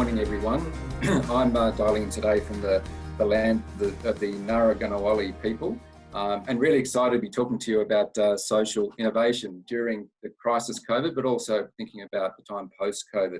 morning, everyone. I'm dialing in today from the land of the Narraganawali people, and really excited to be talking to you about social innovation during the crisis COVID, but also thinking about the time post-COVID.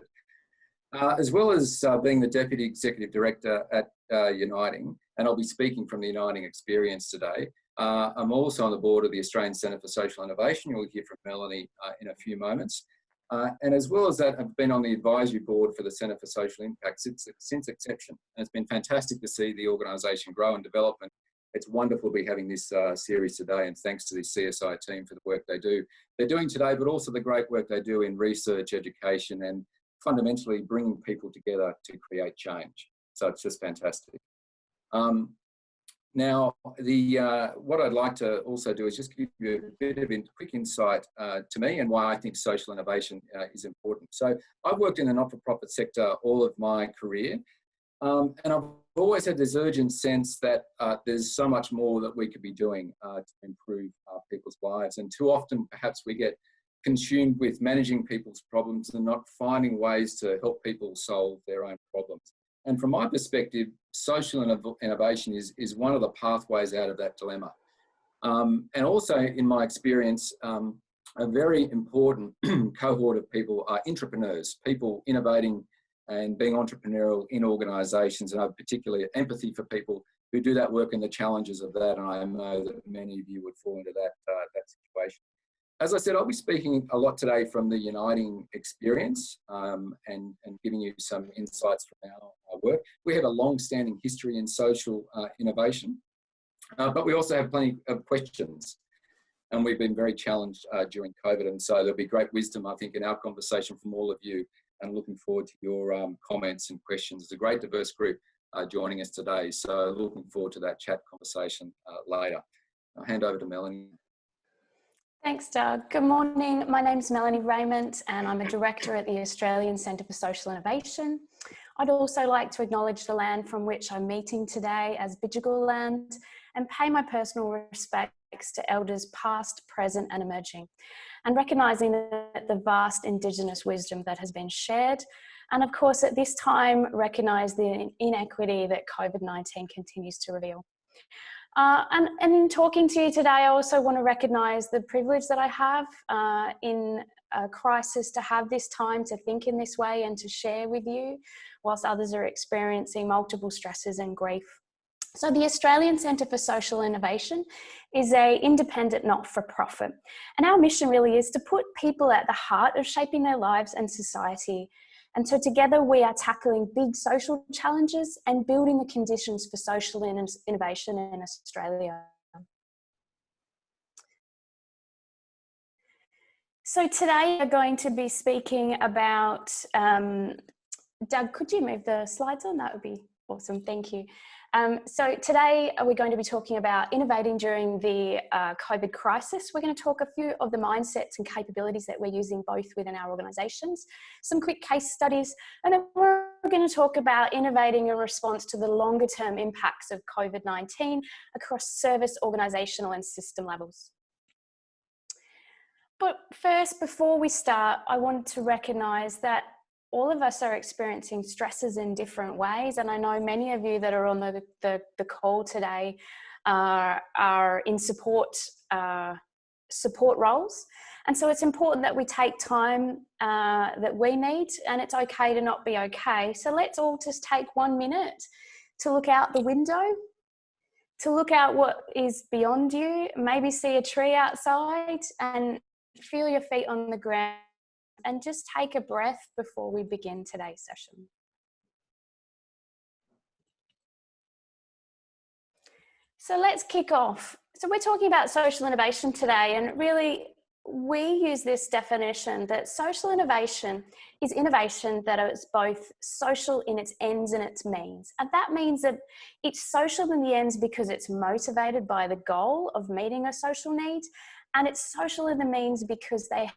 As well as being the Deputy Executive Director at Uniting, and I'll be speaking from the Uniting experience today. I'm also on the board of the Australian Centre for Social Innovation. You'll hear from Melanie in a few moments. And as well as that, I've been on the advisory board for the Centre for Social Impact since inception. And it's been fantastic to see the organisation grow and develop. And it's wonderful to be having this series today. And thanks to the CSI team for the work they're doing today, but also the great work they do in research, education, and fundamentally bringing people together to create change. So it's just fantastic. Now, what I'd like to also do is just give you a bit of quick insight to me and why I think social innovation is important. So I've worked in the not-for-profit sector all of my career, and I've always had this urgent sense that there's so much more that we could be doing to improve people's lives. And too often, perhaps we get consumed with managing people's problems and not finding ways to help people solve their own problems. And from my perspective, social innovation is one of the pathways out of that dilemma. And also, in my experience, a very important cohort of people are entrepreneurs, people innovating and being entrepreneurial in organisations. And I have particularly empathy for people who do that work and the challenges of that. And I know that many of you would fall into that situation. As I said, I'll be speaking a lot today from the Uniting experience and giving you some insights from our work. We have a long-standing history in social innovation, but we also have plenty of questions. And we've been very challenged during COVID. And so there'll be great wisdom, I think, in our conversation from all of you. And looking forward to your comments and questions. It's a great diverse group joining us today. So looking forward to that chat conversation later. I'll hand over to Melanie. Thanks, Doug. Good morning. My name's Melanie Rayment and I'm a director at the Australian Centre for Social Innovation. I'd also like to acknowledge the land from which I'm meeting today as Bidjigal land and pay my personal respects to elders past, present and emerging, and recognising the vast Indigenous wisdom that has been shared. And of course, at this time, recognise the inequity that COVID-19 continues to reveal. And in talking to you today, I also want to recognise the privilege that I have in a crisis to have this time to think in this way and to share with you whilst others are experiencing multiple stresses and grief. So the Australian Centre for Social Innovation is an independent not-for-profit. And our mission really is to put people at the heart of shaping their lives and society. And so together we are tackling big social challenges and building the conditions for social innovation in Australia. So today we're going to be speaking about, Doug, could you move the slides on? That would be awesome, thank you. So today we're going to be talking about innovating during the COVID crisis. We're going to talk a few of the mindsets and capabilities that we're using both within our organisations, some quick case studies, and then we're going to talk about innovating in response to the longer term impacts of COVID-19 across service, organisational and system levels. But first, before we start, I want to recognise that all of us are experiencing stresses in different ways. And I know many of you that are on the call today are in support roles. And so it's important that we take time that we need, and it's okay to not be okay. So let's all just take 1 minute to look out the window, to look out what is beyond you, maybe see a tree outside and feel your feet on the ground. And just take a breath before we begin today's session. So let's kick off. So we're talking about social innovation today, and really we use this definition that social innovation is innovation that is both social in its ends and its means. And that means that it's social in the ends because it's motivated by the goal of meeting a social need, and it's social in the means because they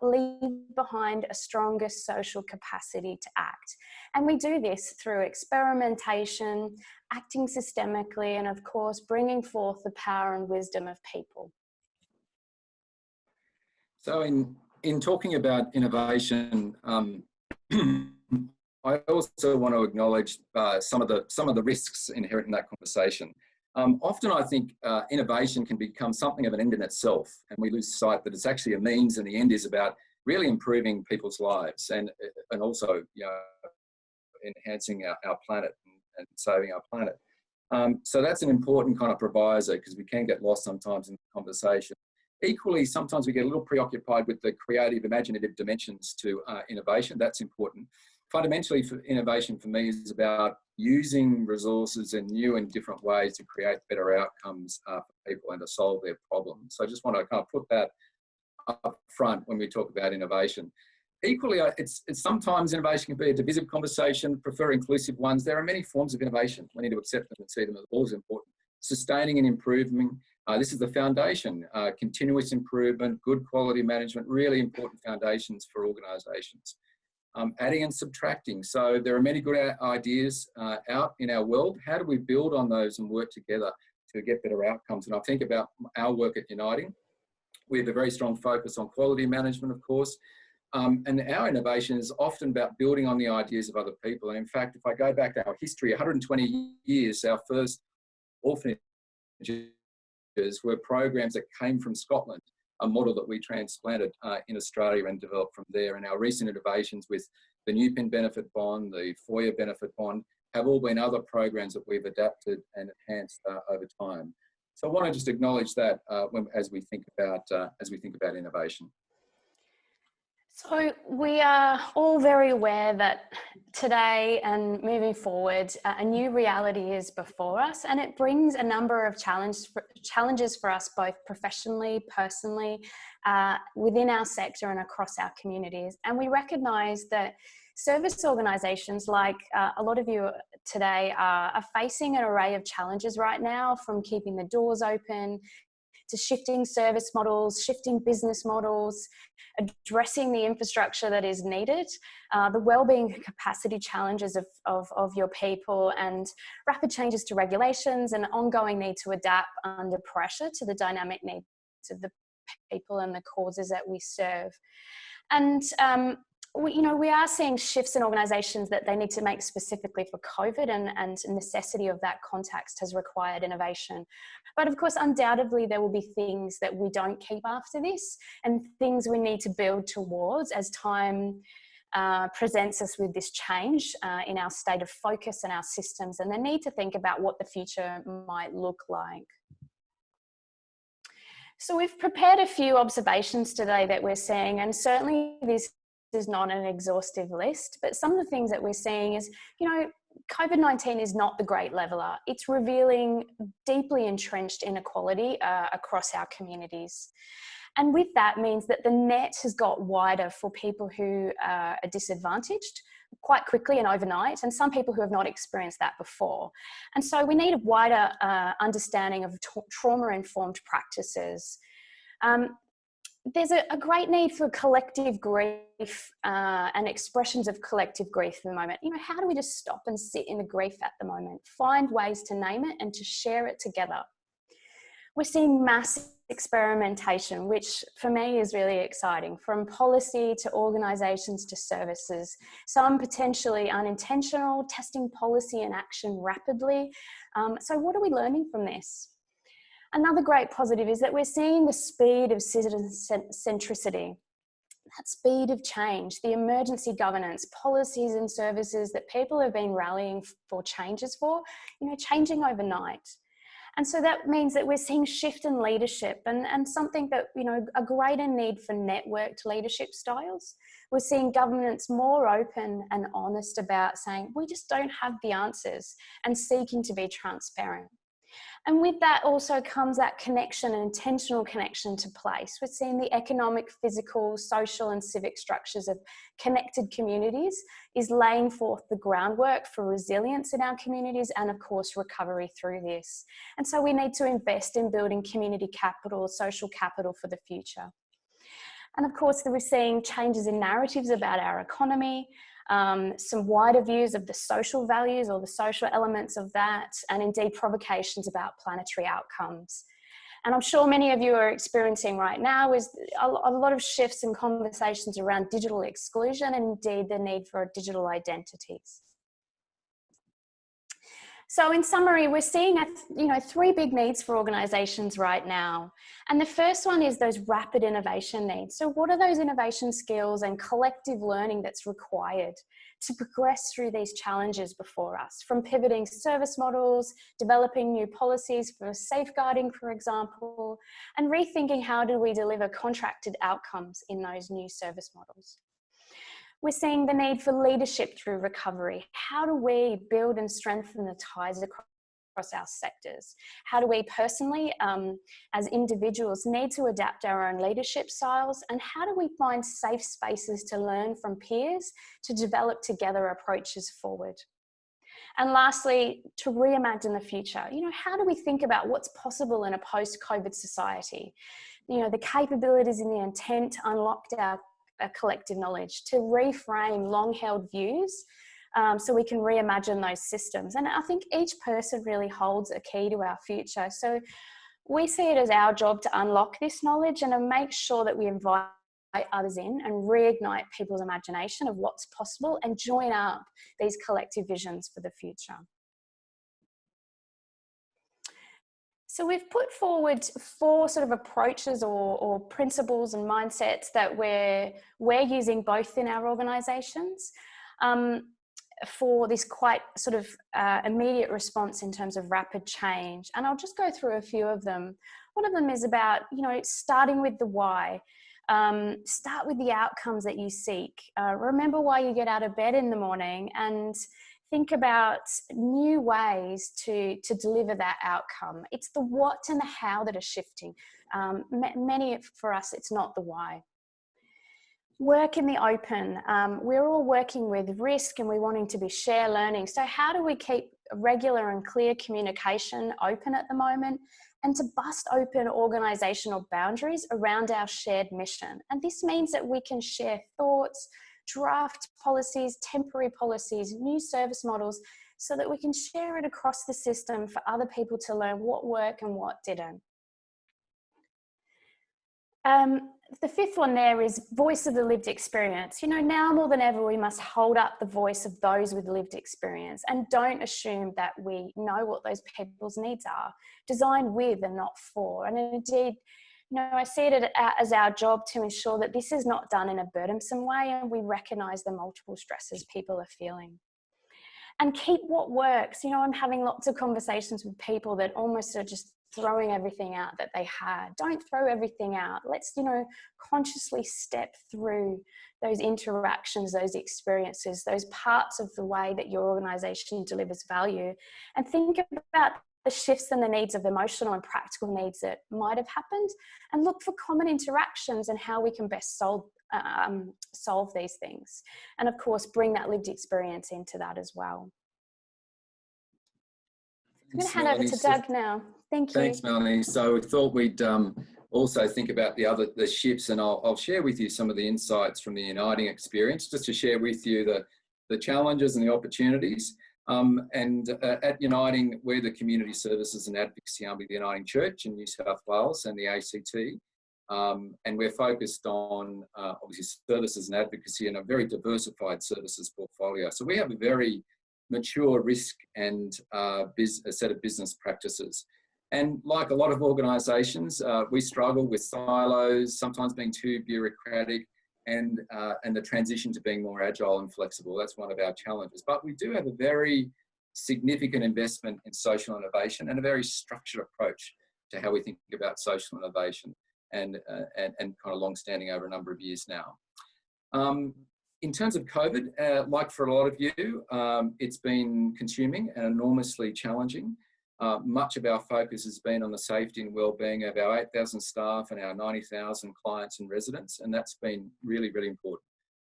leave behind a stronger social capacity to act. And we do this through experimentation, acting systemically, and of course, bringing forth the power and wisdom of people. So in talking about innovation, I also want to acknowledge some of the risks inherent in that conversation. Often I think innovation can become something of an end in itself, and we lose sight that it's actually a means, and the end is about really improving people's lives and also, you know, enhancing our planet and saving our planet. So that's an important kind of proviso, because we can get lost sometimes in the conversation. Equally, sometimes we get a little preoccupied with the creative, imaginative dimensions to innovation. That's important. Fundamentally, for innovation for me is about using resources in new and different ways to create better outcomes for people and to solve their problems. So I just want to kind of put that up front when we talk about innovation. Equally, it's sometimes innovation can be a divisive conversation, prefer inclusive ones. There are many forms of innovation. We need to accept them and see them as always important. Sustaining and improving, this is the foundation. Continuous improvement, good quality management, really important foundations for organisations. Adding and subtracting. So there are many good ideas out in our world. How do we build on those and work together to get better outcomes? And I think about our work at Uniting. We have a very strong focus on quality management, of course. And our innovation is often about building on the ideas of other people. And in fact, if I go back to our history, 120 years, our first orphanages were programs that came from Scotland, a model that we transplanted in Australia and developed from there. And our recent innovations with the New Pen Benefit Bond, the FOIA Benefit Bond, have all been other programs that we've adapted and enhanced over time. So I want to just acknowledge that as we think about innovation. So we are all very aware that today and moving forward, a new reality is before us, and it brings a number of challenges for us both professionally, personally, within our sector and across our communities. And we recognise that service organisations, like a lot of you today, are facing an array of challenges right now, from keeping the doors open to shifting service models, shifting business models, addressing the infrastructure that is needed, the wellbeing capacity challenges of your people, and rapid changes to regulations and ongoing need to adapt under pressure to the dynamic needs of the people and the causes that we serve. And we are seeing shifts in organisations that they need to make specifically for COVID, and necessity of that context has required innovation. But of course, undoubtedly, there will be things that we don't keep after this, and things we need to build towards as time presents us with this change in our state of focus and our systems, and the need to think about what the future might look like. So we've prepared a few observations today that we're seeing, and certainly this is not an exhaustive list, but some of the things that we're seeing is, COVID-19 is not the great leveller. It's revealing deeply entrenched inequality across our communities. And with that means that the net has got wider for people who are disadvantaged quite quickly and overnight, and some people who have not experienced that before. And so we need a wider understanding of trauma-informed practices. There's a great need for collective grief and expressions of collective grief at the moment. How do we just stop and sit in the grief at the moment, find ways to name it and to share it together? We're seeing mass experimentation, which for me is really exciting, from policy to organisations to services, some potentially unintentional, testing policy and action rapidly. So what are we learning from this? Another great positive is that we're seeing the speed of citizen centricity, that speed of change, the emergency governance, policies and services that people have been rallying for changes for, changing overnight. And so that means that we're seeing shift in leadership and something that, a greater need for networked leadership styles. We're seeing governments more open and honest about saying, we just don't have the answers, and seeking to be transparent. And with that also comes that connection, an intentional connection to place. We're seeing the economic, physical, social and civic structures of connected communities is laying forth the groundwork for resilience in our communities and of course recovery through this. And so we need to invest in building community capital, social capital for the future. And of course, we're seeing changes in narratives about our economy, some wider views of the social values or the social elements of that, and indeed provocations about planetary outcomes. and I'm sure many of you are experiencing right now, is a lot of shifts and conversations around digital exclusion and indeed the need for digital identities. So in summary, we're seeing three big needs for organisations right now. And the first one is those rapid innovation needs. So what are those innovation skills and collective learning that's required to progress through these challenges before us, from pivoting service models, developing new policies for safeguarding, for example, and rethinking how do we deliver contracted outcomes in those new service models. We're seeing the need for leadership through recovery. How do we build and strengthen the ties across our sectors? How do we personally, as individuals, need to adapt our own leadership styles? And how do we find safe spaces to learn from peers to develop together approaches forward? And lastly, to reimagine the future. How do we think about what's possible in a post-COVID society? The capabilities and the intent unlocked our collective knowledge to reframe long-held views so we can reimagine those systems. And I think each person really holds a key to our future. So we see it as our job to unlock this knowledge and to make sure that we invite others in and reignite people's imagination of what's possible and join up these collective visions for the future. So we've put forward 4 sort of approaches or principles and mindsets that we're using both in our organisations for this quite sort of immediate response in terms of rapid change. And I'll just go through a few of them. One of them is about, starting with the why. Start with the outcomes that you seek. Remember why you get out of bed in the morning and think about new ways to deliver that outcome. It's the what and the how that are shifting. Many for us, it's not the why. Work in the open. We're all working with risk and we're wanting to be share learning. So how do we keep regular and clear communication open at the moment and to bust open organisational boundaries around our shared mission? And this means that we can share thoughts, draft policies, temporary policies, new service models, so that we can share it across the system for other people to learn what worked and what didn't. The 5th one there is voice of the lived experience. Now more than ever, we must hold up the voice of those with lived experience and don't assume that we know what those people's needs are. Design with and not for. And indeed, I see it as our job to ensure that this is not done in a burdensome way and we recognise the multiple stresses people are feeling. And keep what works. I'm having lots of conversations with people that almost are just throwing everything out that they had. Don't throw everything out. Let's, consciously step through those interactions, those experiences, those parts of the way that your organisation delivers value, and think about the shifts and the needs of emotional and practical needs that might have happened, and look for common interactions and how we can best solve these things. And of course, bring that lived experience into that as well. I'm going to hand over to Doug now. Thank you. Thanks, Melanie. So we thought we'd also think about the shifts, and I'll share with you some of the insights from the Uniting experience, just to share with you the challenges and the opportunities. At Uniting, we're the Community Services and Advocacy Arm of the Uniting Church in New South Wales and the ACT. And we're focused on obviously services and advocacy and a very diversified services portfolio. So we have a very mature risk and a set of business practices. And like a lot of organisations, we struggle with silos, sometimes being too bureaucratic, and the transition to being more agile and flexible. That's one of our challenges. But we do have a very significant investment in social innovation and a very structured approach to how we think about social innovation, and kind of long-standing over a number of years now. In terms of COVID, like for a lot of you, it's been consuming and enormously challenging. Much of our focus has been on the safety and well-being of our 8,000 staff and our 90,000 clients and residents, and that's been really, really important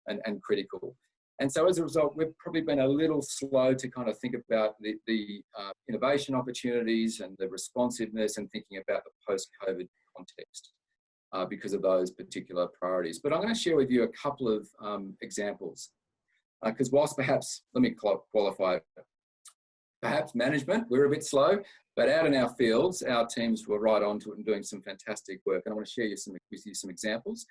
and critical. And so as a result, we've probably been a little slow to kind of think about the innovation opportunities and the responsiveness and thinking about the post-COVID context because of those particular priorities. But I'm going to share with you a couple of examples, because whilst perhaps, let me qualify, Perhaps management, we're a bit slow, but out in our fields, our teams were right on to it and doing some fantastic work. And I want to share with you some examples.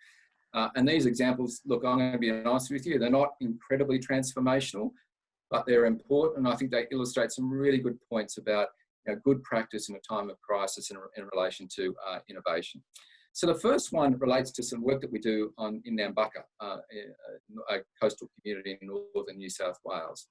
And these examples, look, I'm going to be honest with you, they're not incredibly transformational, but they're important. And I think they illustrate some really good points about good practice in a time of crisis in relation to innovation. So the first one relates to some work that we do in Nambucca, a coastal community in northern New South Wales.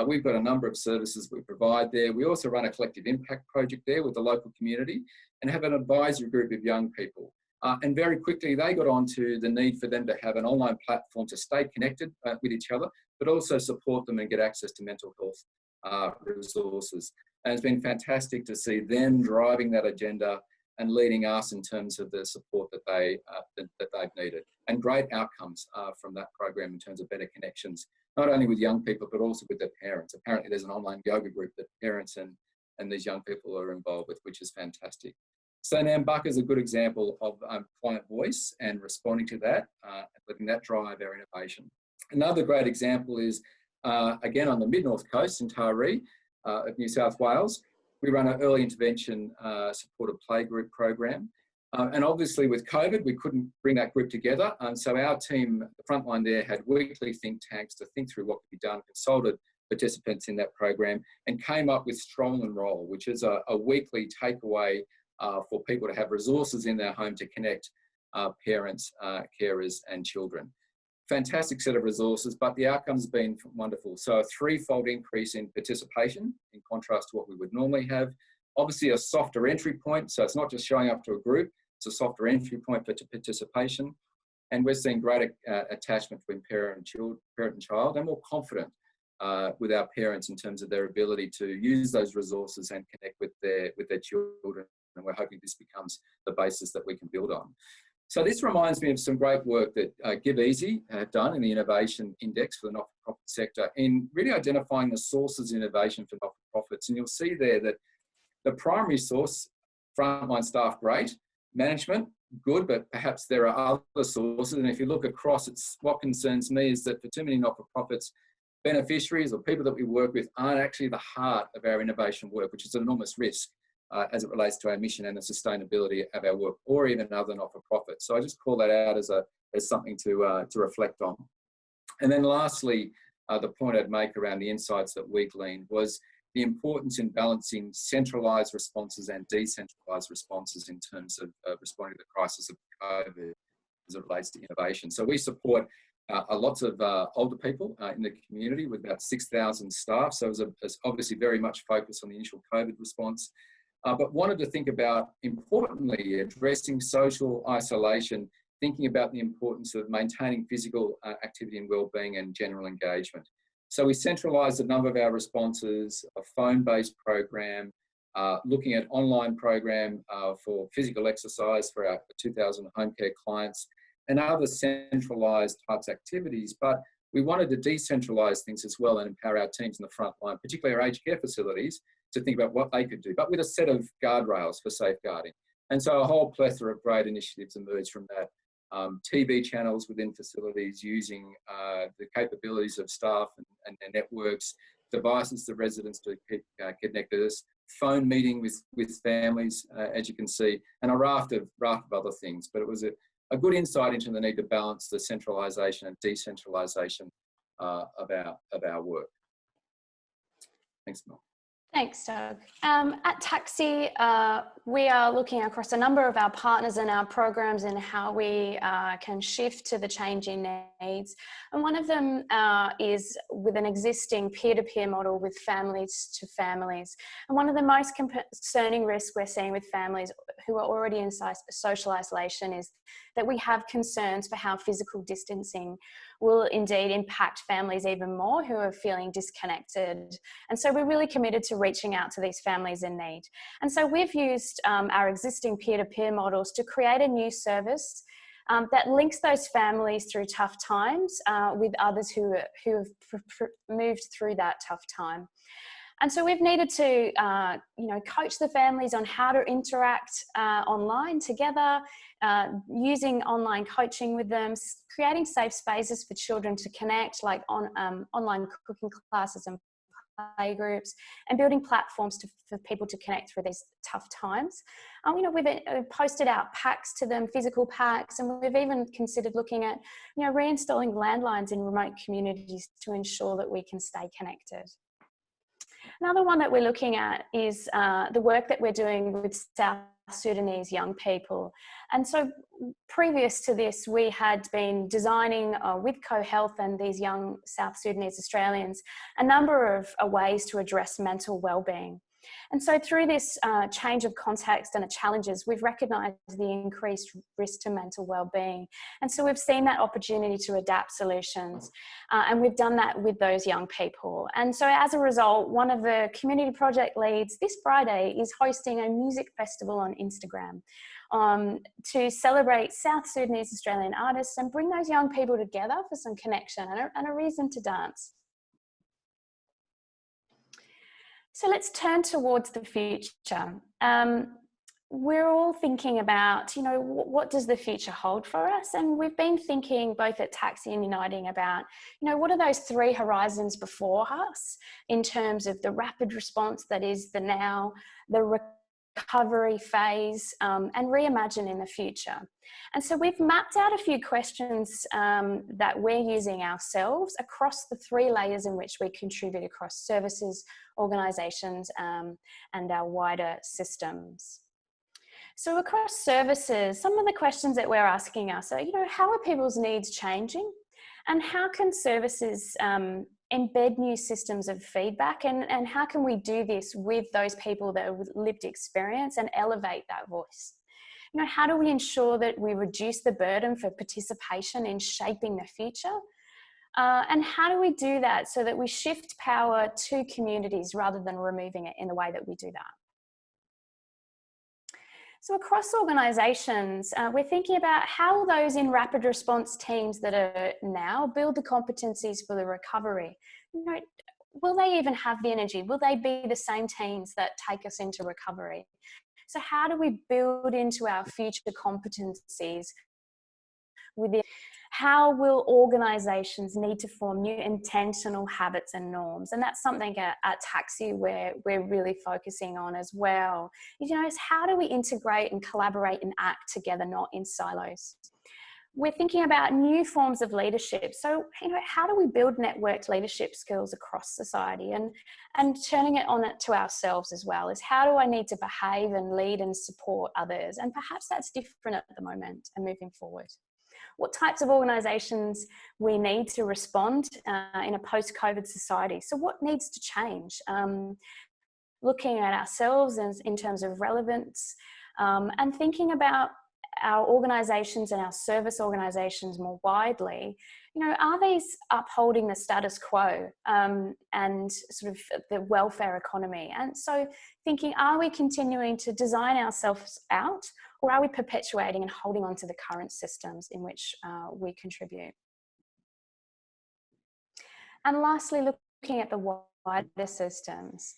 We've got a number of services we provide there. We also run a collective impact project there with the local community and have an advisory group of young people. And very quickly, they got onto the need for them to have an online platform to stay connected with each other, but also support them and get access to mental health resources. And it's been fantastic to see them driving that agenda and leading us in terms of the support that they've needed. And great outcomes from that program in terms of better connections, not only with young people, but also with their parents. Apparently there's an online yoga group that parents and these young people are involved with, which is fantastic. So Nambucca is a good example of client voice and responding to that, and letting that drive our innovation. Another great example is, again, on the mid-north coast in Taree of New South Wales. We run an early intervention supported playgroup program. And obviously with COVID, we couldn't bring that group together. And so our team, the frontline there, had weekly think tanks to think through what could be done, consulted participants in that program, and came up with Strong and Roll, which is a weekly takeaway for people to have resources in their home to connect parents, carers and children. Fantastic set of resources, but the outcome's been wonderful. So a threefold increase in participation in contrast to what we would normally have. Obviously a softer entry point, so it's not just showing up to a group, it's a softer entry point for participation. And we're seeing greater attachment between parent and child, and more confident with our parents in terms of their ability to use those resources and connect with their children. And we're hoping this becomes the basis that we can build on. So this reminds me of some great work that Give Easy have done in the Innovation Index for the not-for-profit sector in really identifying the sources of innovation for not-for-profits. And you'll see there that the primary source, frontline staff, great. Management, good, but perhaps there are other sources. And if you look across, what concerns me is that for too many not-for-profits, beneficiaries or people that we work with aren't actually the heart of our innovation work, which is an enormous risk. As it relates to our mission and the sustainability of our work, or even other not-for-profits. So I just call that out as something to reflect on. And then lastly, the point I'd make around the insights that we gleaned was the importance in balancing centralised responses and decentralised responses in terms of responding to the crisis of COVID as it relates to innovation. So we support lots of older people in the community with about 6,000 staff. So it was obviously very much focused on the initial COVID response. But wanted to think about, importantly, addressing social isolation, thinking about the importance of maintaining physical activity and wellbeing and general engagement. So we centralised a number of our responses, a phone-based program, looking at online program for physical exercise for our 2,000 home care clients and other centralised types of activities. But we wanted to decentralise things as well and empower our teams in the front line, particularly our aged care facilities, to think about what they could do, but with a set of guardrails for safeguarding. And so a whole plethora of great initiatives emerged from that. TV channels within facilities using the capabilities of staff and their networks, devices to residents to keep connected us, phone meeting with families, as you can see, and a raft of other things. But it was a good insight into the need to balance the centralisation and decentralisation of our work. Thanks, Mel. Thanks, Doug. At TACSI, we are looking across a number of our partners and our programs and how we can shift to the changing needs. And one of them is with an existing peer-to-peer model with families to families. And one of the most concerning risks we're seeing with families who are already in social isolation is that we have concerns for how physical distancing will indeed impact families even more who are feeling disconnected. And so we're really committed to reaching out to these families in need. And so we've used our existing peer-to-peer models to create a new service that links those families through tough times with others who have moved through that tough time. And so we've needed to, coach the families on how to interact online together, using online coaching with them, creating safe spaces for children to connect, like online cooking classes and playgroups, and building platforms for people to connect through these tough times. We've posted out packs to them, physical packs, and we've even considered looking at, reinstalling landlines in remote communities to ensure that we can stay connected. Another one that we're looking at is the work that we're doing with South Sudanese young people. And so previous to this, we had been designing with CoHealth and these young South Sudanese Australians a number of ways to address mental wellbeing. And so through this change of context and the challenges, we've recognised the increased risk to mental wellbeing. And so we've seen that opportunity to adapt solutions, and we've done that with those young people. And so as a result, one of the community project leads this Friday is hosting a music festival on Instagram to celebrate South Sudanese Australian artists and bring those young people together for some connection and a reason to dance. So let's turn towards the future. We're all thinking about, what does the future hold for us? And we've been thinking both at TACSI and Uniting about, what are those three horizons before us in terms of the rapid response that is the now, the recovery phase, and reimagine in the future. And so we've mapped out a few questions that we're using ourselves across the three layers in which we contribute across services, organisations, and our wider systems. So across services, some of the questions that we're asking us are, how are people's needs changing? And how can services embed new systems of feedback, and how can we do this with those people that have lived experience and elevate that voice? How do we ensure that we reduce the burden for participation in shaping the future? And how do we do that so that we shift power to communities rather than removing it in the way that we do that? So across organisations, we're thinking about how those in rapid response teams that are now build the competencies for the recovery. Will they even have the energy? Will they be the same teams that take us into recovery? So how do we build into our future competencies within? How will organisations need to form new intentional habits and norms? And that's something at TACSI where we're really focusing on as well. Is how do we integrate and collaborate and act together, not in silos? We're thinking about new forms of leadership. So, how do we build networked leadership skills across society, and turning it on to ourselves as well? Is how do I need to behave and lead and support others? And perhaps that's different at the moment and moving forward. What types of organisations we need to respond in a post-COVID society. So what needs to change? Looking at ourselves in terms of relevance, and thinking about our organisations and our service organisations more widely. Are these upholding the status quo and sort of the welfare economy? And so thinking, are we continuing to design ourselves out, or are we perpetuating and holding on to the current systems in which we contribute? And lastly, looking at the wider systems.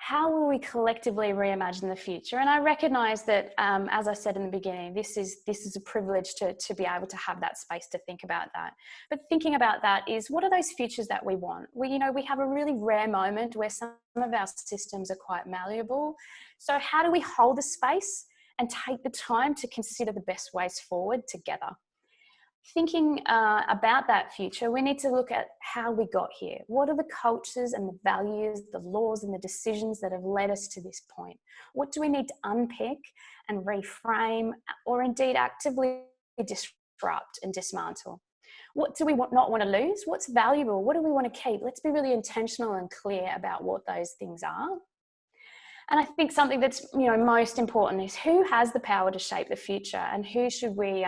How will we collectively reimagine the future? And I recognise that, as I said in the beginning, this is a privilege to be able to have that space to think about that. But thinking about that is, what are those futures that we want? We have a really rare moment where some of our systems are quite malleable. So how do we hold the space and take the time to consider the best ways forward together? Thinking about that future, we need to look at how we got here. What are the cultures and the values, the laws and the decisions that have led us to this point? What do we need to unpick and reframe, or indeed actively disrupt and dismantle? What do we not want to lose? What's valuable? What do we want to keep? Let's be really intentional and clear about what those things are. And I think something that's most important is, who has the power to shape the future, and who should we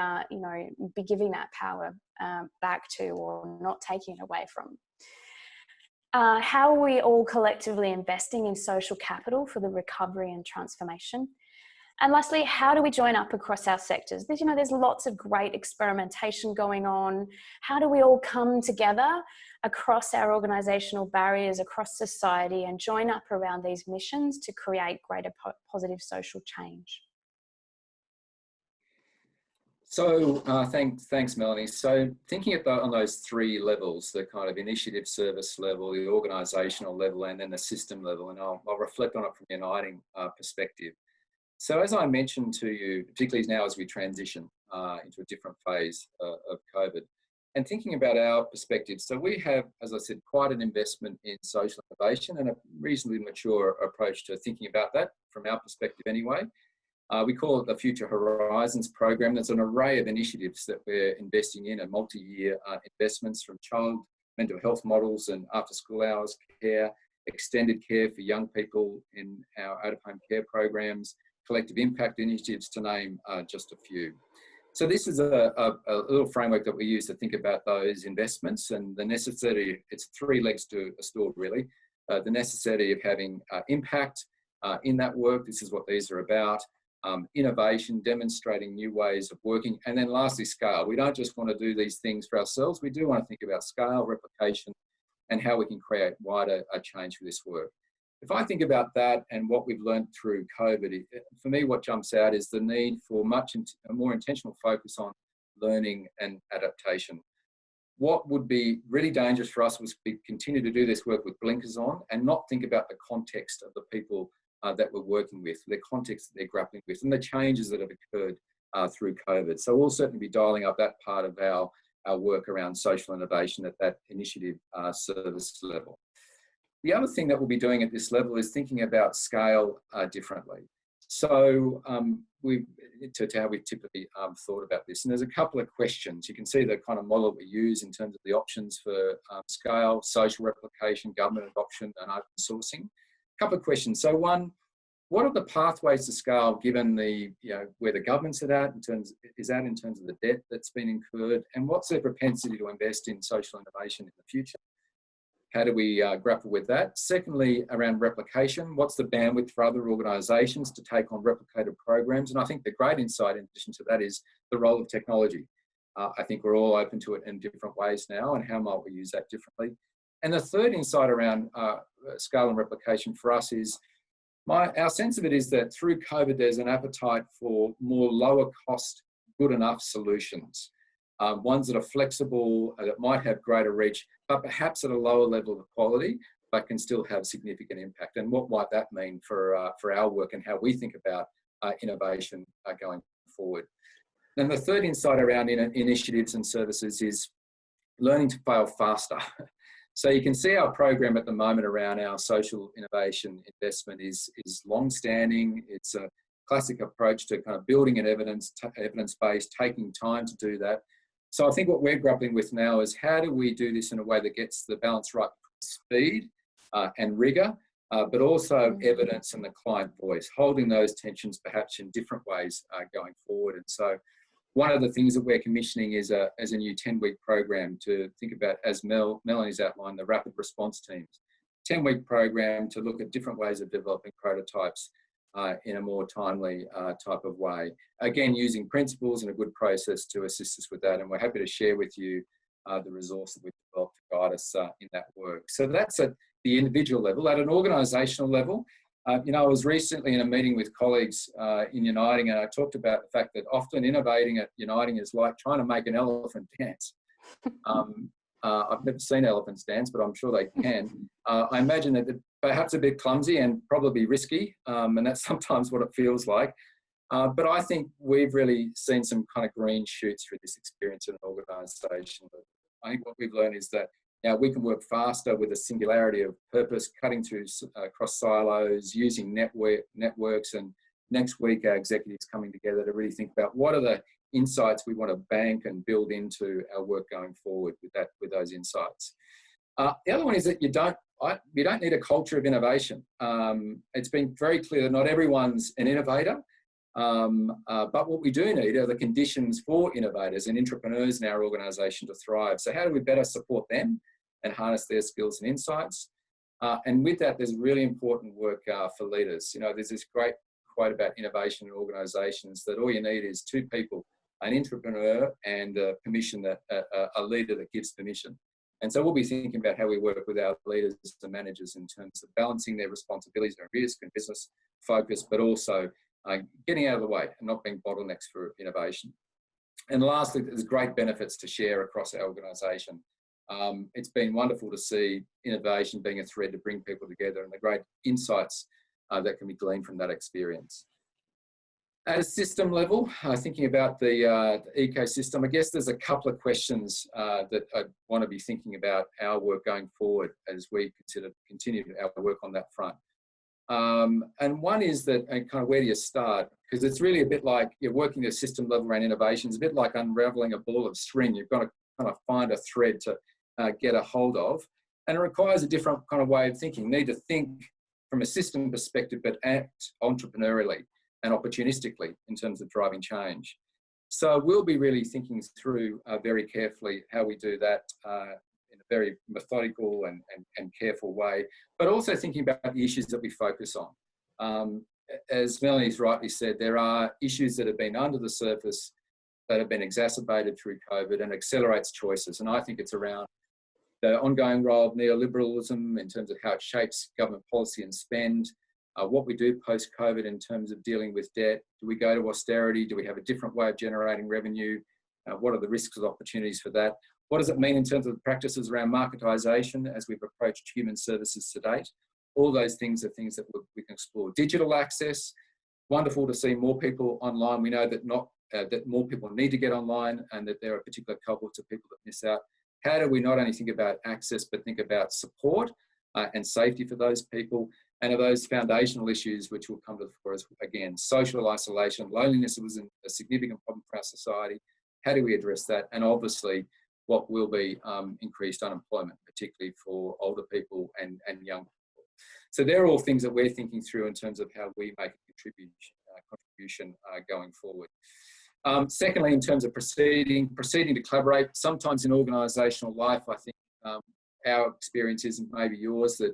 be giving that power back to, or not taking it away from? How are we all collectively investing in social capital for the recovery and transformation? And lastly, how do we join up across our sectors? There's lots of great experimentation going on. How do we all come together across our organisational barriers, across society, and join up around these missions to create greater positive social change? Thanks, Melanie. So thinking on those three levels, the kind of initiative service level, the organisational level, and then the system level, and I'll reflect on it from a Uniting perspective. So as I mentioned to you, particularly now as we transition into a different phase of COVID, and thinking about our perspective, so we have, as I said, quite an investment in social innovation and a reasonably mature approach to thinking about that from our perspective anyway. We call it the Future Horizons program. There's an array of initiatives that we're investing in, and multi-year investments from child mental health models and after-school hours care, extended care for young people in our out-of-home care programs, collective impact initiatives, to name just a few. So this is a little framework that we use to think about those investments and the necessity. It's three legs to a stool, really. The necessity of having impact in that work. This is what these are about. Innovation, demonstrating new ways of working, and then lastly, scale. We don't just want to do these things for ourselves. We do want to think about scale, replication, and how we can create wider change for this work. If I think about that and what we've learned through COVID, for me, what jumps out is the need for a more intentional focus on learning and adaptation. What would be really dangerous for us was to continue to do this work with blinkers on and not think about the context of the people that we're working with, the context that they're grappling with, and the changes that have occurred through COVID. So we'll certainly be dialing up that part of our work around social innovation at that initiative service level. The other thing that we'll be doing at this level is thinking about scale differently. So to how we've typically thought about this. And there's a couple of questions. You can see the kind of model we use in terms of the options for scale, social replication, government adoption, and open sourcing. A couple of questions. So one, what are the pathways to scale given the, where the government's at in terms of the debt that's been incurred, and what's their propensity to invest in social innovation in the future? How do we grapple with that? Secondly, around replication, what's the bandwidth for other organisations to take on replicated programs? And I think the great insight in addition to that is the role of technology. I think we're all open to it in different ways now, and how might we use that differently? And the third insight around scale and replication for us is, our sense of it is that through COVID, there's an appetite for more lower cost, good enough solutions. Ones that are flexible, that might have greater reach, but perhaps at a lower level of quality, but can still have significant impact. And what might that mean for our work and how we think about innovation going forward? And the third insight around initiatives and services is learning to fail faster. So you can see our program at the moment around our social innovation investment is long-standing. It's a classic approach to kind of building an evidence base, taking time to do that. So I think what we're grappling with now is how do we do this in a way that gets the balance right between speed and rigour, but also evidence and the client voice, holding those tensions perhaps in different ways going forward. And so one of the things that we're commissioning is a new 10-week program to think about, as Melanie's outlined, the rapid response teams. 10-week program to look at different ways of developing prototypes in a more timely type of way. Again, using principles and a good process to assist us with that. And we're happy to share with you the resource that we've developed to guide us in that work. So that's at the individual level. At an organisational level, I was recently in a meeting with colleagues in Uniting, and I talked about the fact that often innovating at Uniting is like trying to make an elephant dance. I've never seen elephants dance, but I'm sure they can. I imagine that perhaps a bit clumsy and probably risky, and that's sometimes what it feels like. But I think we've really seen some kind of green shoots through this experience in an organisation. I think what we've learned is that we can work faster with a singularity of purpose, cutting through across silos, using networks. And next week, our executives coming together to really think about what are the insights we want to bank and build into our work going forward with those insights. The other one is that you don't need a culture of innovation. It's been very clear that not everyone's an innovator, but what we do need are the conditions for innovators and entrepreneurs in our organisation to thrive. So how do we better support them and harness their skills and insights? And with that, there's really important work for leaders. There's this great quote about innovation in organisations that all you need is two people, an entrepreneur and a leader that gives permission. And so we'll be thinking about how we work with our leaders and managers in terms of balancing their responsibilities and risk and business focus, but also getting out of the way and not being bottlenecks for innovation. And lastly, there's great benefits to share across our organisation. It's been wonderful to see innovation being a thread to bring people together and the great insights that can be gleaned from that experience. At a system level, thinking about the ecosystem, I guess there's a couple of questions that I want to be thinking about our work going forward as we continue our work on that front. And one is that, and kind of where do you start? Because it's really a bit like you're working at a system level around innovation. It's a bit like unraveling a ball of string. You've got to kind of find a thread to get a hold of. And it requires a different kind of way of thinking. You need to think from a system perspective, but act entrepreneurially and opportunistically in terms of driving change. So we'll be really thinking through very carefully how we do that in a very methodical and careful way, but also thinking about the issues that we focus on. As Melanie's rightly said, there are issues that have been under the surface that have been exacerbated through COVID and accelerates choices. And I think it's around the ongoing role of neoliberalism in terms of how it shapes government policy and spend, what we do post-COVID in terms of dealing with debt. Do we go to austerity? Do we have a different way of generating revenue? What are the risks and opportunities for that? What does it mean in terms of the practices around marketisation as we've approached human services to date? All those things are things that we can explore. Digital access, wonderful to see more people online. We know that that more people need to get online and that there are particular cohorts of people that miss out. How do we not only think about access, but think about support and safety for those people? And of those foundational issues, which will come to the fore as again, social isolation, loneliness was a significant problem for our society. How do we address that? And obviously, what will be increased unemployment, particularly for older people and young people. So they're all things that we're thinking through in terms of how we make a contribution going forward. Secondly, in terms of proceeding to collaborate, sometimes in organisational life, I think our experience is, and maybe yours, that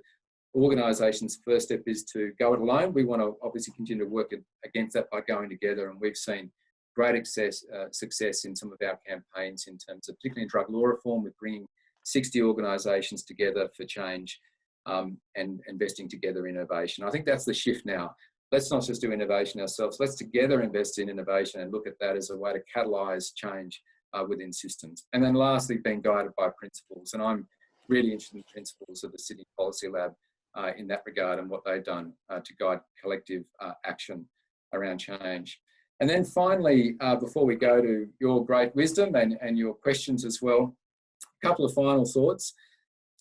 organisations' first step is to go it alone. We want to obviously continue to work against that by going together, and we've seen great success in some of our campaigns in terms of, particularly in drug law reform, with bringing 60 organisations together for change and investing together in innovation. I think that's the shift now. Let's not just do innovation ourselves. Let's together invest in innovation and look at that as a way to catalyse change within systems. And then lastly, being guided by principles. And I'm really interested in the principles of the Sydney Policy Lab in that regard and what they've done to guide collective action around change. And then finally, before we go to your great wisdom and your questions as well, a couple of final thoughts.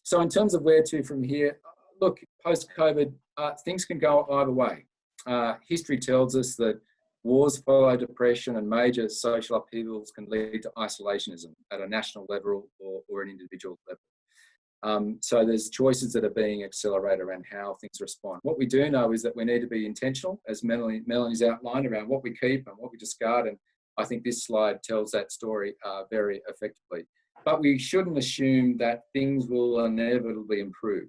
So in terms of where to from here, look, post-COVID, things can go either way. History tells us that wars follow depression and major social upheavals can lead to isolationism at a national level or an individual level. So there's choices that are being accelerated around how things respond. What we do know is that we need to be intentional, as Melanie's outlined, around what we keep and what we discard. And I think this slide tells that story very effectively. But we shouldn't assume that things will inevitably improve.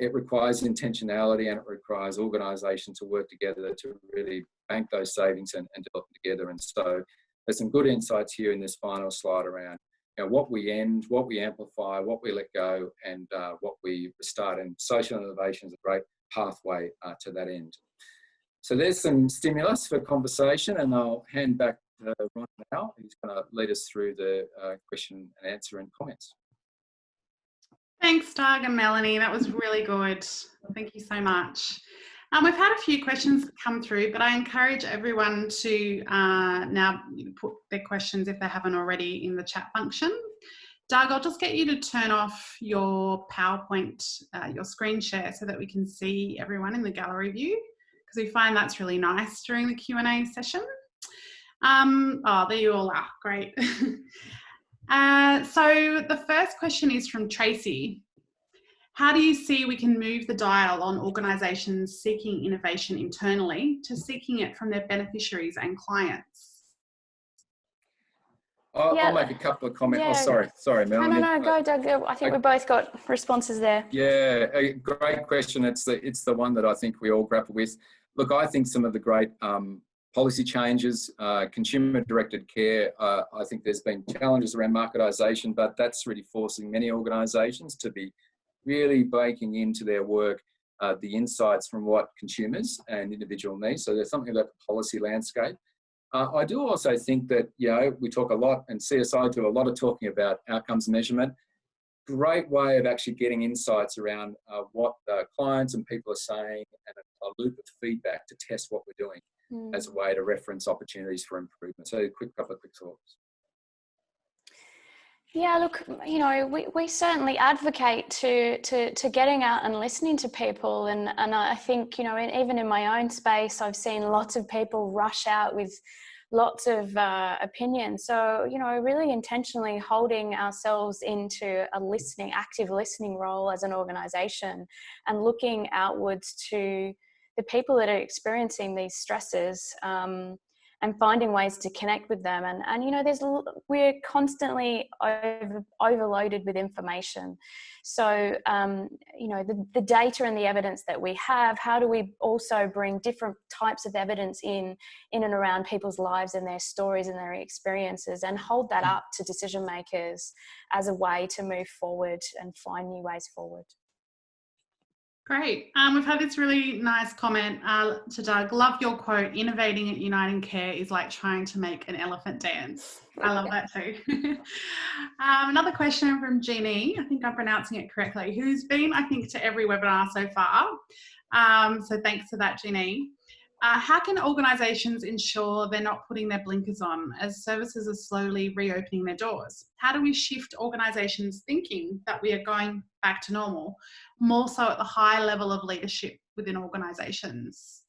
It requires intentionality and it requires organisation to work together to really bank those savings and develop them together. And so there's some good insights here in this final slide around what we end, what we amplify, what we let go, and what we restart. And social innovation is a great pathway to that end. So there's some stimulus for conversation, and I'll hand back to Ron now, who's going to lead us through the question and answer and comments. Thanks, Doug and Melanie. That was really good. Thank you so much. We've had a few questions come through, but I encourage everyone to now put their questions, if they haven't already, in the chat function. Doug, I'll just get you to turn off your PowerPoint, your screen share, so that we can see everyone in the gallery view, because we find that's really nice during the Q&A session. Oh, there you all are. Great. So the first question is from Tracy. How do you see we can move the dial on organisations seeking innovation internally to seeking it from their beneficiaries and clients? I'll make a couple of comments. Yeah. Oh, sorry, Melanie. No, go, Doug. I think we both got responses there. Yeah, a great question. It's the one that I think we all grapple with. Look, I think some of the great policy changes, consumer-directed care, I think there's been challenges around marketisation, but that's really forcing many organisations to be really baking into their work the insights from what consumers and individual needs. So there's something about the policy landscape I do also think that, we talk a lot, and CSI do a lot of talking about outcomes measurement. Great way of actually getting insights around what clients and people are saying, and a loop of feedback to test what we're doing as a way to reference opportunities for improvement. So couple of quick thoughts. Yeah, look, we certainly advocate to getting out and listening to people, and I think, even in my own space, I've seen lots of people rush out with lots of opinions. So, really intentionally holding ourselves into a active listening role as an organisation, and looking outwards to the people that are experiencing these stresses, and finding ways to connect with them. And we're constantly overloaded with information. So, the data and the evidence that we have, how do we also bring different types of evidence in and around people's lives and their stories and their experiences, and hold that up to decision makers as a way to move forward and find new ways forward. Great. We've had this really nice comment to Doug. Love your quote, "Innovating at Uniting Care is like trying to make an elephant dance." I love that too. Another question from Jeannie, I think I'm pronouncing it correctly, who's been, I think, to every webinar so far. So thanks for that, Jeannie. How can organisations ensure they're not putting their blinkers on as services are slowly reopening their doors? How do we shift organisations' thinking that we are going back to normal, more so at the high level of leadership within organisations?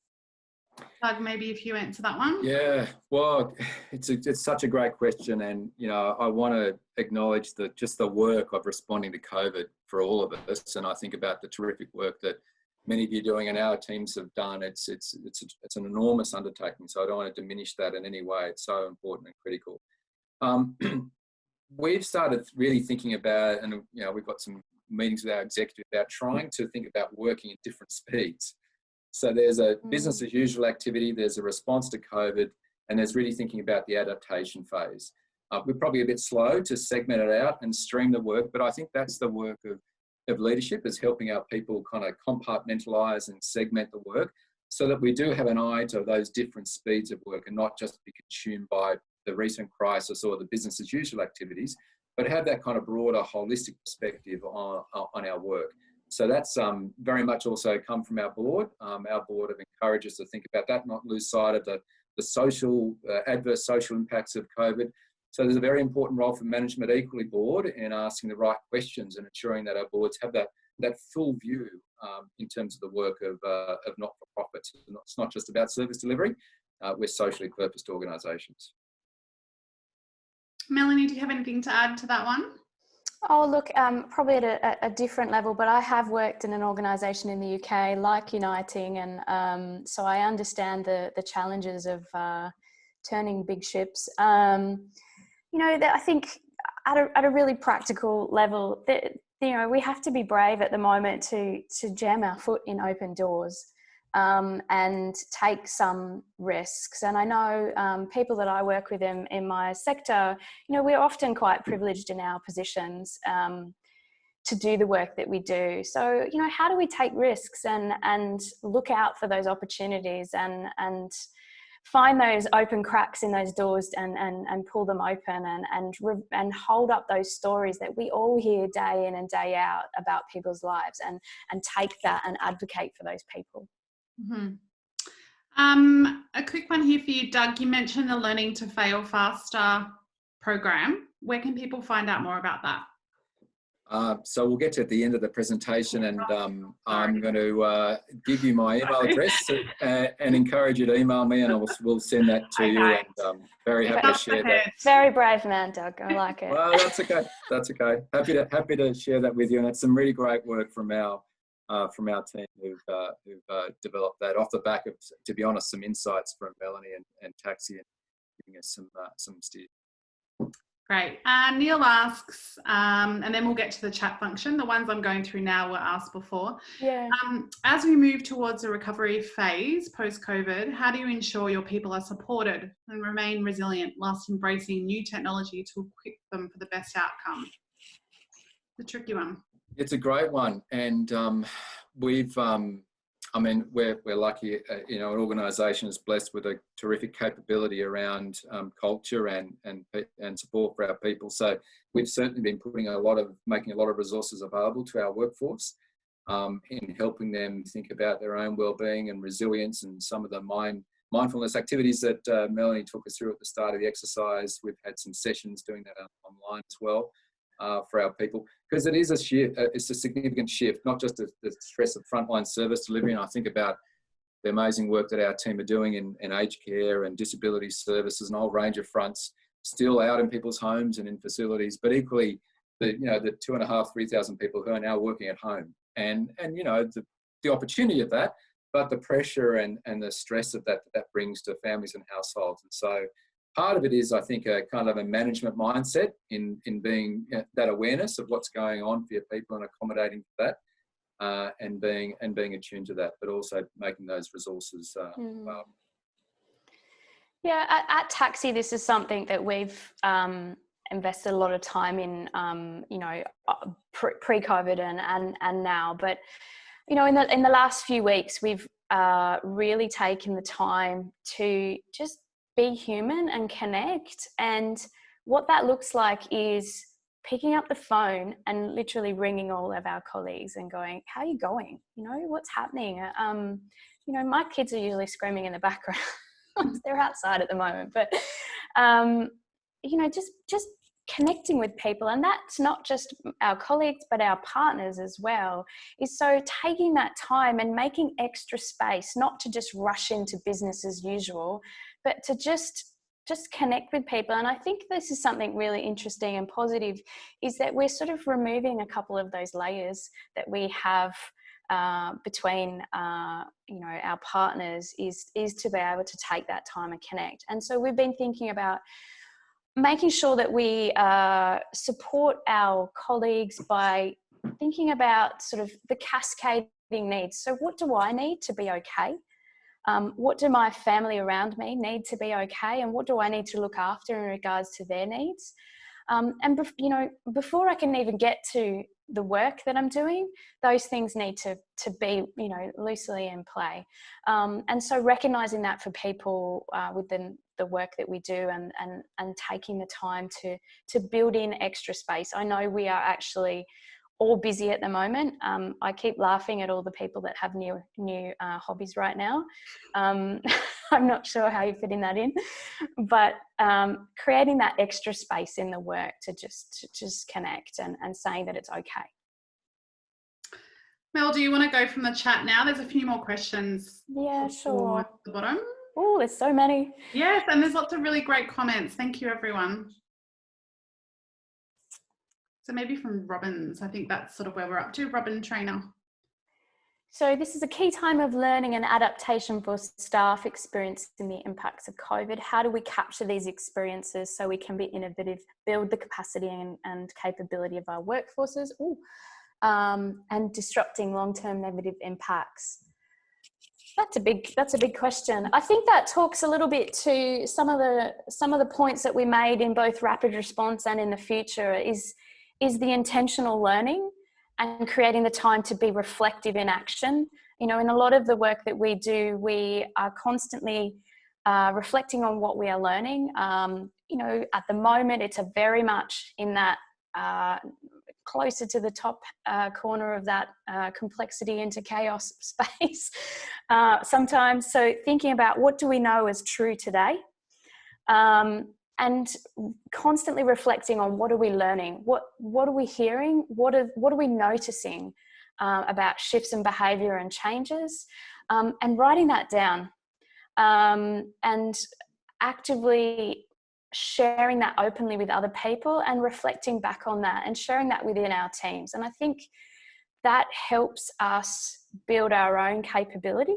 Doug, maybe if you answer that one. Yeah, well, it's such a great question, and I want to acknowledge just the work of responding to COVID for all of us, and I think about the terrific work that many of you doing and our teams have done. It's an enormous undertaking, so I don't want to diminish that in any way. It's so important and critical. We've started really thinking about, and we've got some meetings with our executive about trying to think about working at different speeds. So there's a business as usual activity, there's a response to COVID, and there's really thinking about the adaptation phase. We're probably a bit slow to segment it out and stream the work, but I think that's the work of leadership, is helping our people kind of compartmentalise and segment the work, so that we do have an eye to those different speeds of work and not just be consumed by the recent crisis or the business as usual activities, but have that kind of broader holistic perspective on our work. So that's very much also come from our board. Our board have encouraged us to think about that, not lose sight of the social, adverse social impacts of COVID. So there's a very important role for management, equally board, in asking the right questions and ensuring that our boards have that full view in terms of the work of not-for-profits. It's not just about service delivery. We're socially purposed organisations. Melanie, do you have anything to add to that one? Oh, look, probably at a different level, but I have worked in an organisation in the UK like Uniting, and so I understand the challenges of turning big ships. I think at a really practical level, that we have to be brave at the moment to jam our foot in open doors, and take some risks. And I know people that I work with in my sector, we're often quite privileged in our positions to do the work that we do. So, how do we take risks and look out for those opportunities and find those open cracks in those doors and pull them open and hold up those stories that we all hear day in and day out about people's lives, and take that and advocate for those people. Mm-hmm. A quick one here for you, Doug. You mentioned the Learning to Fail Faster program. Where can people find out more about that? So we'll get to at the end of the presentation, and I'm going to give you my email address and encourage you to email me, and we'll send that to you. And very happy to share that. Very brave man, Doug. I like it. Well, that's okay. That's okay. Happy to share that with you. And it's some really great work from our team who've developed that off the back of, to be honest, some insights from Melanie and TACSI, and giving us some steer. Great. Neil asks, and then we'll get to the chat function. The ones I'm going through now were asked before. Yeah. As we move towards a recovery phase post-COVID, how do you ensure your people are supported and remain resilient whilst embracing new technology to equip them for the best outcome? It's a tricky one. It's a great one, and I mean, we're lucky, you know, an organisation is blessed with a terrific capability around culture and support for our people. So we've certainly been making a lot of resources available to our workforce in helping them think about their own well-being and resilience, and some of the mindfulness activities that Melanie took us through at the start of the exercise. We've had some sessions doing that online as well. For our people, because it is a shift, it's a significant shift, not just the stress of frontline service delivery. And I think about the amazing work that our team are doing in aged care and disability services and a whole range of fronts, still out in people's homes and in facilities, but equally the 2,500, 3,000 people who are now working at home, and you know, the opportunity of that, but the pressure and the stress that brings to families and households. And so part of it is, I think, a kind of a management mindset in being that awareness of what's going on for your people and accommodating for that, and being attuned to that, but also making those resources available. Yeah, at TACSI, this is something that we've invested a lot of time in, you know, pre-COVID and now. But you know, in the last few weeks, we've really taken the time to just be human and connect. And what that looks like is picking up the phone and literally ringing all of our colleagues and going, how are you going? You know, what's happening? You know, my kids are usually screaming in the background. They're outside at the moment, but, you know, just connecting with people. And that's not just our colleagues, but our partners as well. Is so taking that time and making extra space, not to just rush into business as usual, but to just connect with people. And I think this is something really interesting and positive, is that we're sort of removing a couple of those layers that we have between you know, our partners, is to be able to take that time and connect. And so we've been thinking about making sure that we support our colleagues by thinking about sort of the cascading needs. So what do I need to be okay? What do my family around me need to be okay? And what do I need to look after in regards to their needs? And you know, before I can even get to the work that I'm doing, those things need to be, you know, loosely in play. And so recognizing that for people within the work that we do, and taking the time to build in extra space. I know we are actually all busy at the moment. I keep laughing at all the people that have new hobbies right now. I'm not sure how you're fitting that in, but creating that extra space in the work to just connect and saying that it's okay. Mel, do you want to go from the chat now? There's a few more questions. Yeah, sure. At the bottom. Oh, there's so many. Yes, and there's lots of really great comments. Thank you, everyone. So maybe from Robin's, I think that's sort of where we're up to. Robin Trainer. So this is a key time of learning and adaptation for staff experiencing the impacts of COVID. How do we capture these experiences so we can be innovative, build the capacity and capability of our workforces, and disrupting long-term negative impacts? That's a big question. I think that talks a little bit to some of the points that we made in both rapid response and in the future, is the intentional learning and creating the time to be reflective in action. You know, in a lot of the work that we do, we are constantly reflecting on what we are learning. You know, at the moment, it's a very much in that closer to the top corner of that complexity into chaos space sometimes. So thinking about what do we know is true today, and constantly reflecting on what are we learning, what are we hearing, what are we noticing about shifts in behaviour and changes, and writing that down, and actively sharing that openly with other people and reflecting back on that and sharing that within our teams. And I think that helps us build our own capability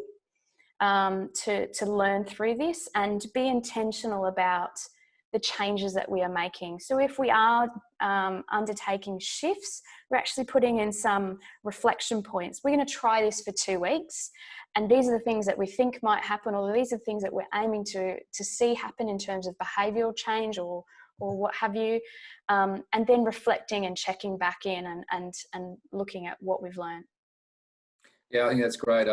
to learn through this and be intentional about the changes that we are making. So if we are undertaking shifts, we're actually putting in some reflection points. We're going to try this for 2 weeks, and these are the things that we think might happen, or these are the things that we're aiming to see happen in terms of behavioural change or what have you, and then reflecting and checking back in and looking at what we've learned. Yeah, I think that's great.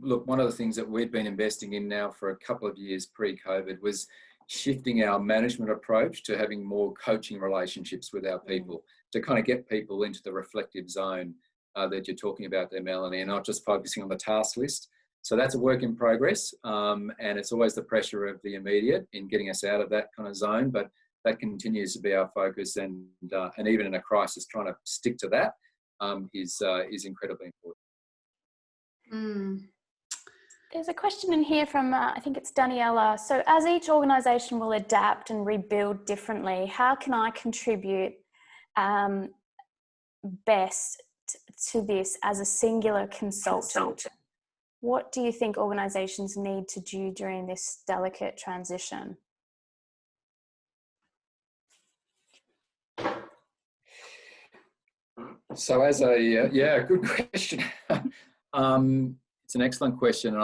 Look, one of the things that we've been investing in now for a couple of years pre-COVID was shifting our management approach to having more coaching relationships with our people, to kind of get people into the reflective zone that you're talking about there, Melanie, and not just focusing on the task list. So that's a work in progress, and it's always the pressure of the immediate in getting us out of that kind of zone, but that continues to be our focus, and even in a crisis, trying to stick to that is incredibly important. There's a question in here from, I think it's Daniela. So as each organisation will adapt and rebuild differently, how can I contribute best to this as a singular consultant? What do you think organisations need to do during this delicate transition? So as good question. It's an excellent question, and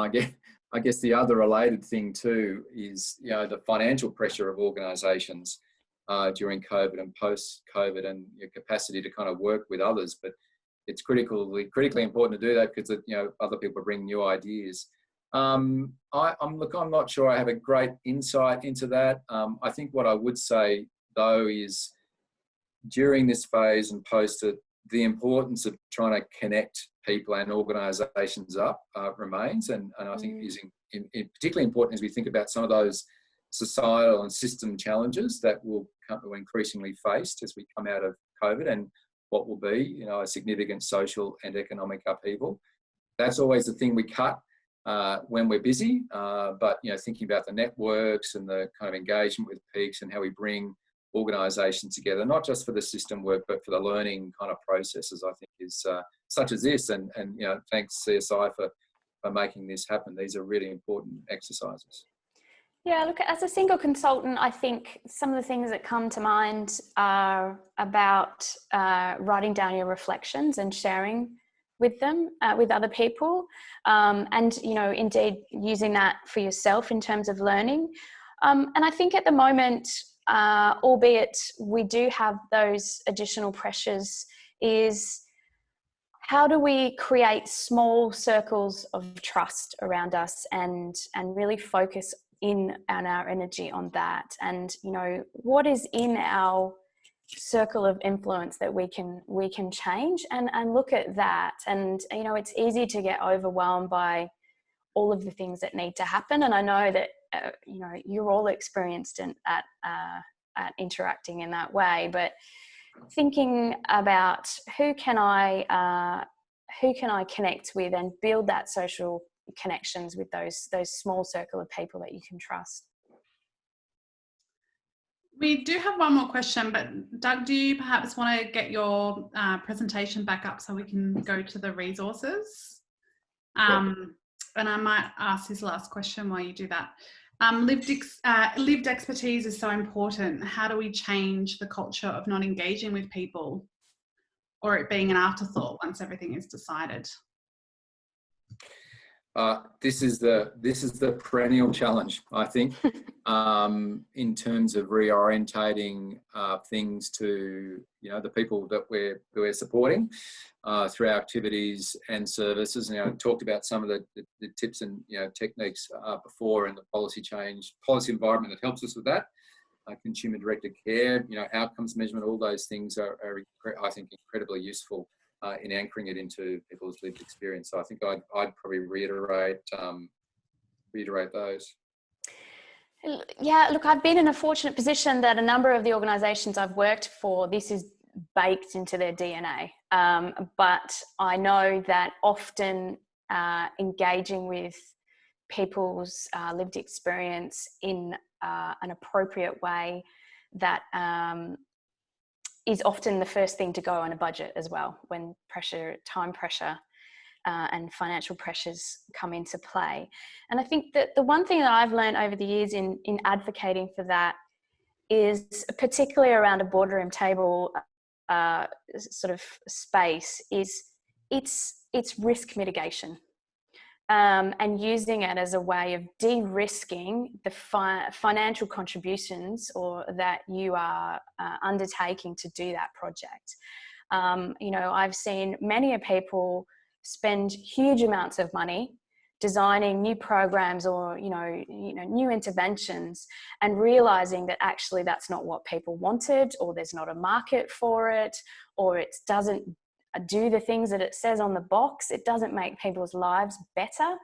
I guess the other related thing too is, you know, the financial pressure of organisations during COVID and post-COVID, and your capacity to kind of work with others. But it's critically important to do that because, you know, other people bring new ideas. I'm not sure I have a great insight into that. I think what I would say though is, during this phase and post it, the importance of trying to connect people and organisations up remains, and I think is particularly important as we think about some of those societal and system challenges that will increasingly faced as we come out of COVID, and what will be, you know, a significant social and economic upheaval. That's always the thing we cut when we're busy, but, you know, thinking about the networks and the kind of engagement with peaks and how we bring organisations together, not just for the system work, but for the learning kind of processes, I think is such as this. And you know, thanks CSI for making this happen. These are really important exercises. Yeah, look, as a single consultant, I think some of the things that come to mind are about writing down your reflections and sharing with them, with other people. And, you know, indeed using that for yourself in terms of learning. And I think at the moment, albeit we do have those additional pressures, is how do we create small circles of trust around us and really focus in on our energy on that, and, you know, what is in our circle of influence that we can change, and look at that. And, you know, it's easy to get overwhelmed by all of the things that need to happen, and I know that you know, you're all experienced at interacting in that way, but thinking about who can I connect with and build that social connections with those small circle of people that you can trust. We do have one more question, but Doug, do you perhaps want to get your presentation back up so we can go to the resources? And I might ask this last question while you do that. Lived expertise is so important. How do we change the culture of not engaging with people, or it being an afterthought once everything is decided? This is the perennial challenge, I think, in terms of reorientating things to, you know, the people that we're supporting through our activities and services. And, you know, talked about some of the tips and, you know, techniques before, in the policy environment that helps us with that. Consumer directed care, you know, outcomes measurement, all those things are I think incredibly useful in anchoring it into people's lived experience. So I think I'd probably reiterate those. Yeah, look, I've been in a fortunate position that a number of the organisations I've worked for, this is baked into their DNA. But I know that often engaging with people's lived experience in an appropriate way, that is often the first thing to go on a budget as well, when time pressure and financial pressures come into play. And I think that the one thing that I've learned over the years in advocating for that is, particularly around a boardroom table sort of space, is it's risk mitigation. And using it as a way of de-risking the financial contributions or that you are undertaking to do that project. You know, I've seen many people spend huge amounts of money designing new programs or new interventions, and realizing that actually that's not what people wanted, or there's not a market for it, or it doesn't do the things that it says on the box. It doesn't make people's lives better.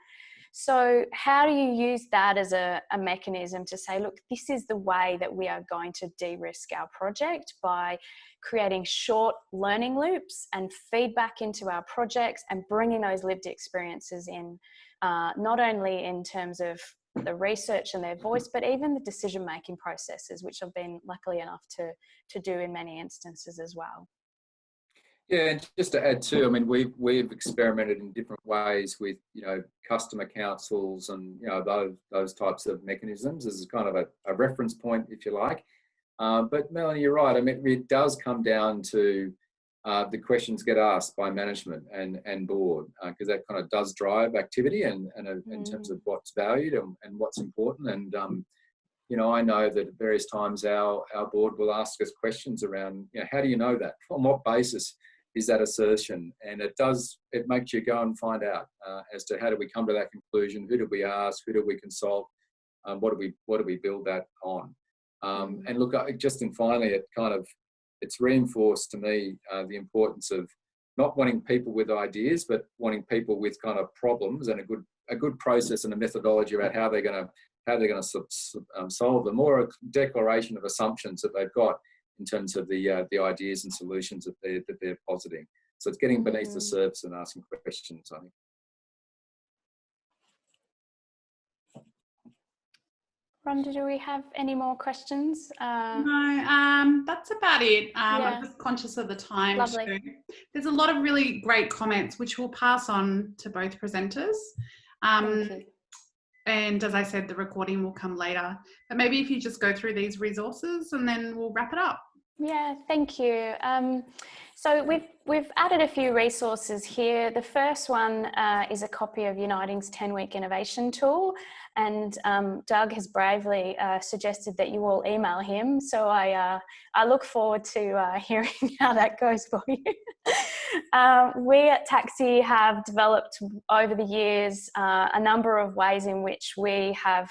So how do you use that as a mechanism to say, look, this is the way that we are going to de-risk our project, by creating short learning loops and feedback into our projects and bringing those lived experiences in, not only in terms of the research and their voice, but even the decision-making processes, which I've been lucky enough to do in many instances as well. Yeah, and just to add too, I mean, we've experimented in different ways with, customer councils and, those types of mechanisms as kind of a reference point, if you like. But Melanie, you're right. I mean, it does come down to the questions get asked by management and board, because that kind of does drive activity and in terms of what's valued and what's important. And, I know that at various times our board will ask us questions around, how do you know that? On what basis is that assertion? And it makes you go and find out as to how do we come to that conclusion? Who do we ask? Who do we consult? What do we build that on? And look, finally, it's reinforced to me the importance of not wanting people with ideas, but wanting people with kind of problems and a good process and a methodology about how they're going to solve them, or a declaration of assumptions that they've got in terms of the ideas and solutions that they're positing. So it's getting beneath the surface and asking questions, I think. Rhonda, do we have any more questions? No, that's about it. I'm just conscious of the time. Lovely. So there's a lot of really great comments, which we'll pass on to both presenters. Thank you. And as I said, the recording will come later. But maybe if you just go through these resources and then we'll wrap it up. Yeah, thank you. So we've added a few resources here. The first one is a copy of Uniting's 10-week innovation tool, and Doug has bravely suggested that you all email him. So I look forward to hearing how that goes for you. We at TACSI have developed over the years a number of ways in which we have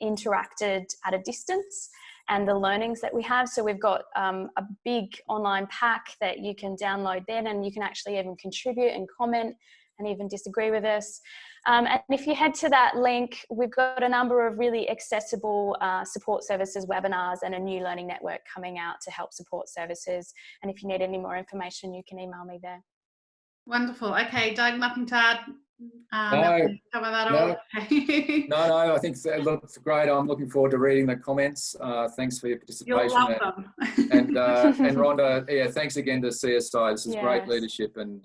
interacted at a distance, and the learnings that we have. So we've got a big online pack that you can download then, and you can actually even contribute and comment and even disagree with us. And if you head to that link, we've got a number of really accessible support services webinars and a new learning network coming out to help support services. And if you need any more information, you can email me there. Wonderful. Okay, Doug, nothing to add? No, cover that all? No, I think it looks great. I'm looking forward to reading the comments. Thanks for your participation. You're welcome. And Rhonda, thanks again to CSI. This is great leadership and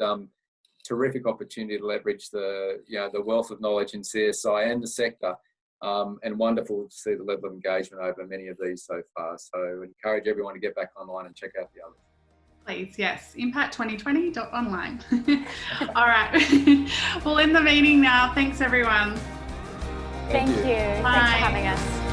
terrific opportunity to leverage the wealth of knowledge in CSI and the sector. And wonderful to see the level of engagement over many of these so far. So encourage everyone to get back online and check out the others. Please, yes, impact2020.online. All right, we'll end the meeting now. Thanks, everyone. Thank you. Bye. Thanks for having us.